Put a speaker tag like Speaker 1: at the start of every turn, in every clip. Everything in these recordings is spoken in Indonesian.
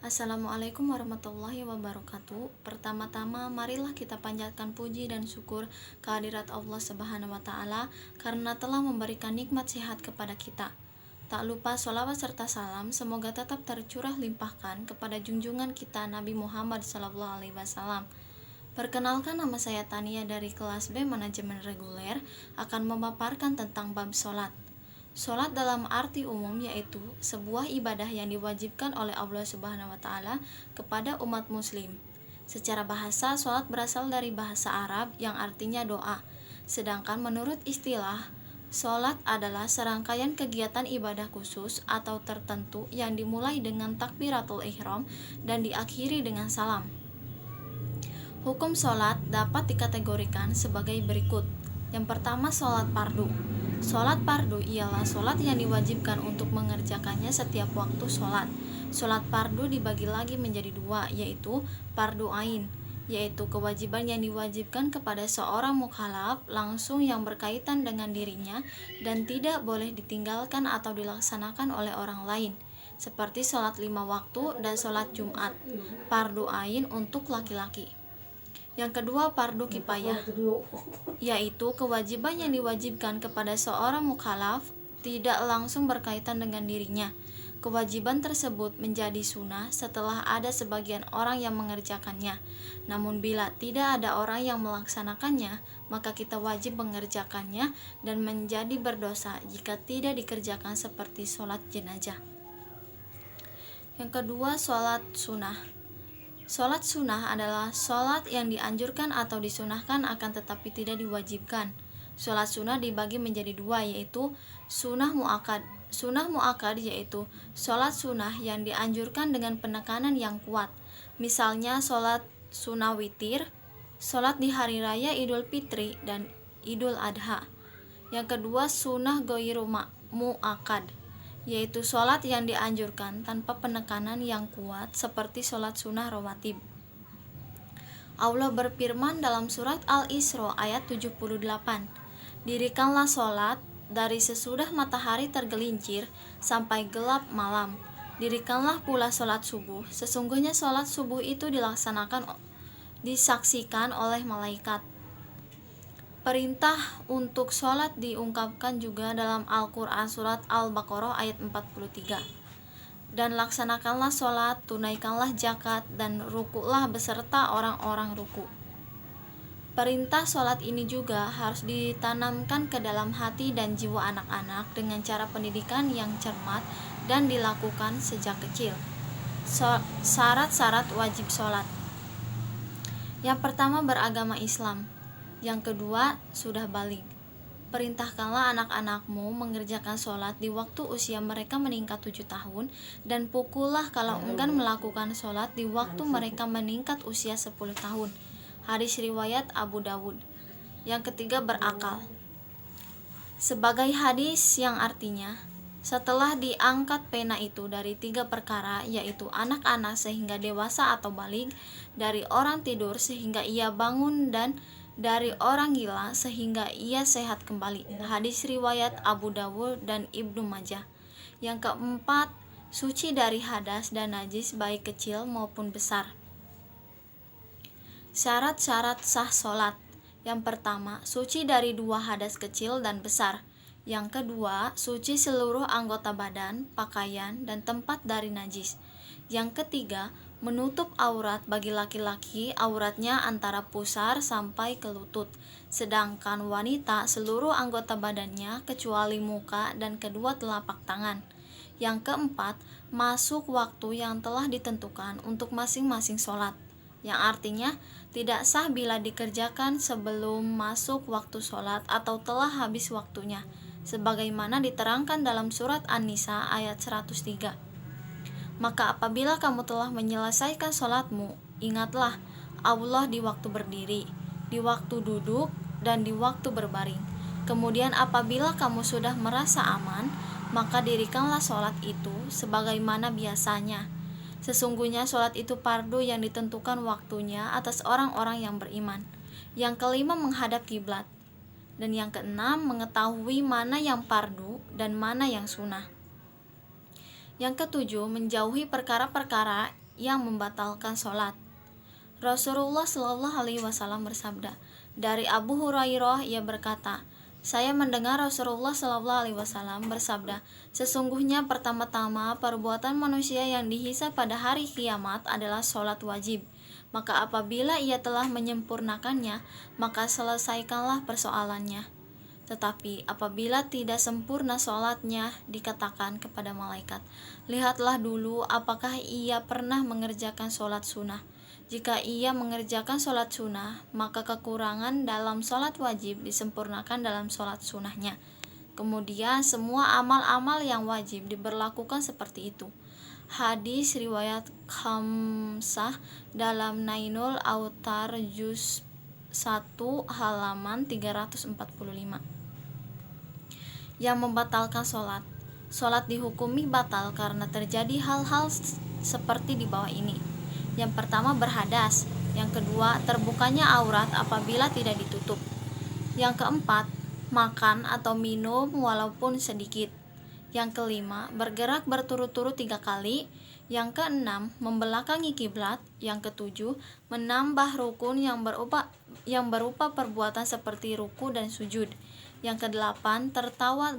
Speaker 1: Assalamualaikum warahmatullahi wabarakatuh. Pertama-tama marilah kita panjatkan puji dan syukur kehadirat Allah Subhanahu wa taala karena telah memberikan nikmat sehat kepada kita. Tak lupa sholawat serta salam semoga tetap tercurah limpahkan kepada junjungan kita Nabi Muhammad SAW. Perkenalkan, nama saya Tania dari kelas B Manajemen Reguler, akan memaparkan tentang bab sholat. Sholat dalam arti umum yaitu sebuah ibadah yang diwajibkan oleh Allah Subhanahu wa taala kepada umat muslim. Secara bahasa, sholat berasal dari bahasa Arab yang artinya doa. Sedangkan menurut istilah, sholat adalah serangkaian kegiatan ibadah khusus atau tertentu yang dimulai dengan takbiratul ihram dan diakhiri dengan salam. Hukum sholat dapat dikategorikan sebagai berikut. Yang pertama, sholat fardu. Sholat fardu ialah sholat yang diwajibkan untuk mengerjakannya setiap waktu sholat. Sholat fardu dibagi lagi menjadi dua, yaitu fardu ain, yaitu kewajiban yang diwajibkan kepada seorang mukallaf langsung yang berkaitan dengan dirinya dan tidak boleh ditinggalkan atau dilaksanakan oleh orang lain, seperti sholat 5 waktu dan sholat Jumat, fardu ain untuk laki-laki. Yang kedua, fardu kifayah, yaitu kewajiban yang diwajibkan kepada seorang mukallaf tidak langsung berkaitan dengan dirinya. Kewajiban tersebut menjadi sunnah setelah ada sebagian orang yang mengerjakannya. Namun bila tidak ada orang yang melaksanakannya, maka kita wajib mengerjakannya dan menjadi berdosa jika tidak dikerjakan, seperti sholat jenazah. Yang kedua, sholat sunnah. Sholat sunnah adalah sholat yang dianjurkan atau disunahkan akan tetapi tidak diwajibkan. Sholat sunnah dibagi menjadi dua, yaitu sunnah mu'akkad. Sunnah mu'akkad yaitu sholat sunnah yang dianjurkan dengan penekanan yang kuat. Misalnya sholat sunnah witir, sholat di hari raya Idul Fitri dan Idul Adha. Yang kedua, sunnah ghairu mu'akkad, yaitu sholat yang dianjurkan tanpa penekanan yang kuat, seperti sholat sunnah rawatib. Allah berfirman dalam surat Al-Isra ayat 78, "Dirikanlah sholat dari sesudah matahari tergelincir sampai gelap malam. Dirikanlah pula sholat subuh. Sesungguhnya sholat subuh itu disaksikan oleh malaikat." Perintah untuk sholat diungkapkan juga dalam Al-Quran surat Al-Baqarah ayat 43. Dan laksanakanlah sholat, tunaikanlah zakat, dan rukuklah beserta orang-orang ruku. Perintah sholat ini juga harus ditanamkan ke dalam hati dan jiwa anak-anak dengan cara pendidikan yang cermat dan dilakukan sejak kecil. Syarat-syarat wajib sholat. Yang pertama, beragama Islam. Yang kedua, sudah baligh. Perintahkanlah anak-anakmu mengerjakan sholat di waktu usia mereka meningkat 7 tahun dan pukullah kalau enggan melakukan sholat di waktu mereka meningkat usia 10 tahun. Hadis riwayat Abu Dawud. Yang ketiga, berakal. Sebagai hadis yang artinya, setelah diangkat pena itu dari 3 perkara, yaitu anak-anak sehingga dewasa atau baligh, dari orang tidur sehingga ia bangun, dan dari orang gila sehingga ia sehat kembali. Hadis riwayat Abu Dawud dan Ibnu Majah. Yang keempat, suci dari hadas dan najis baik kecil maupun besar. Syarat-syarat sah sholat. Yang pertama, suci dari 2 hadas kecil dan besar. Yang kedua, suci seluruh anggota badan, pakaian, dan tempat dari najis. Yang ketiga, menutup aurat bagi laki-laki, auratnya antara pusar sampai ke lutut. Sedangkan wanita seluruh anggota badannya kecuali muka dan kedua telapak tangan. Yang keempat, masuk waktu yang telah ditentukan untuk masing-masing sholat, yang artinya tidak sah bila dikerjakan sebelum masuk waktu sholat atau telah habis waktunya, sebagaimana diterangkan dalam surat An-Nisa ayat 103. Maka apabila kamu telah menyelesaikan sholatmu, ingatlah Allah di waktu berdiri, di waktu duduk, dan di waktu berbaring. Kemudian apabila kamu sudah merasa aman, maka dirikanlah sholat itu sebagaimana biasanya. Sesungguhnya sholat itu fardu yang ditentukan waktunya atas orang-orang yang beriman. Yang kelima, menghadap kiblat. Dan yang keenam, mengetahui mana yang fardu dan mana yang sunnah. Yang ketujuh, menjauhi perkara-perkara yang membatalkan sholat. Rasulullah Shallallahu Alaihi Wasallam bersabda, dari Abu Hurairah ia berkata, saya mendengar Rasulullah Shallallahu Alaihi Wasallam bersabda, sesungguhnya pertama-tama perbuatan manusia yang dihisab pada hari kiamat adalah sholat wajib. Maka apabila ia telah menyempurnakannya, maka selesaikanlah persoalannya. Tetapi apabila tidak sempurna sholatnya, dikatakan kepada malaikat, lihatlah dulu apakah ia pernah mengerjakan sholat sunnah. Jika ia mengerjakan sholat sunnah, maka kekurangan dalam sholat wajib disempurnakan dalam sholat sunnahnya. Kemudian semua amal-amal yang wajib diberlakukan seperti itu. Hadis riwayat Khamsah dalam Nailul Autar juz 1 halaman 345. Yang membatalkan sholat. Sholat dihukumi batal karena terjadi hal-hal seperti di bawah ini. Yang pertama, berhadas. Yang kedua, terbukanya aurat apabila tidak ditutup. Yang keempat, makan atau minum walaupun sedikit. Yang kelima, bergerak berturut-turut 3 kali. Yang keenam, membelakangi kiblat. Yang ketujuh, menambah rukun yang berupa perbuatan seperti ruku dan sujud. Yang kedelapan, tertawa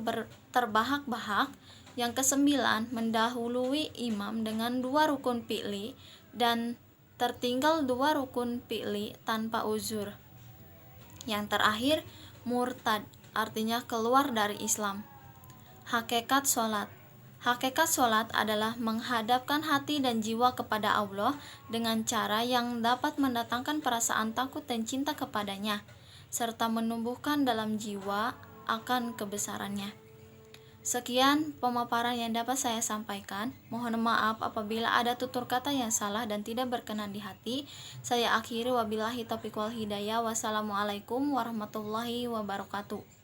Speaker 1: terbahak-bahak. Yang kesembilan, mendahului imam dengan 2 rukun fi'li dan tertinggal 2 rukun fi'li tanpa uzur. Yang terakhir, murtad, artinya keluar dari Islam. Hakikat sholat. Hakikat sholat adalah menghadapkan hati dan jiwa kepada Allah dengan cara yang dapat mendatangkan perasaan takut dan cinta kepadanya, serta menumbuhkan dalam jiwa akan kebesarannya. Sekian pemaparan yang dapat saya sampaikan. Mohon maaf apabila ada tutur kata yang salah dan tidak berkenan di hati. Saya akhiri, wabillahi taufiq wal hidayah. Wassalamualaikum warahmatullahi wabarakatuh.